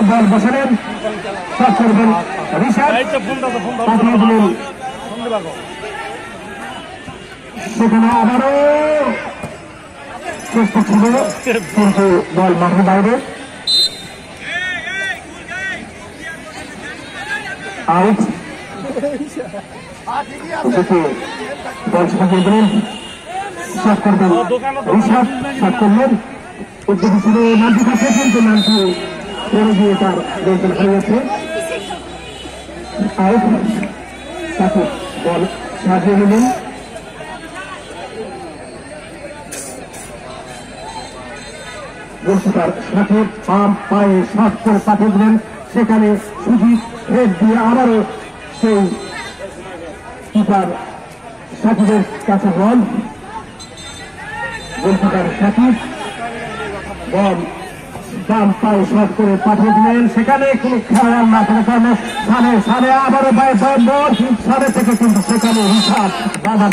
বল বসালেন, shot করবেন রিশাদ, পাঠিয়ে দিলেন সেখানে আবারও চেষ্টা ছিল কিন্তু বল মাঠের বাইরে, আউট। বল সাজিয়ে দিলেন, শট করবেন রিশাদ, শট করলেন, উদ্যোগী ছিল নামটি কাছে কিন্তু নামটি পড়ে গিয়ে তার গোলটেল হয়ে গেছে, আউট। তাকে বল সাজিয়ে নিলেন, গোলকিপার সাথে বাম পায়ে শট করে পাঠিয়ে দিলেন, সেখানে সুজিত হেড দিয়ে আবারও সেই কিপার সাকিবের কাছে বল, গোলকিপার সাকিব বল বাম পায়ে শট করে পাঠিয়ে দিলেন, সেখানে কোনো খেয়াল না থাকার কারণে সামনে আবারও বল সামনে থেকে কিন্তু সেখানে রিশাদ বাধা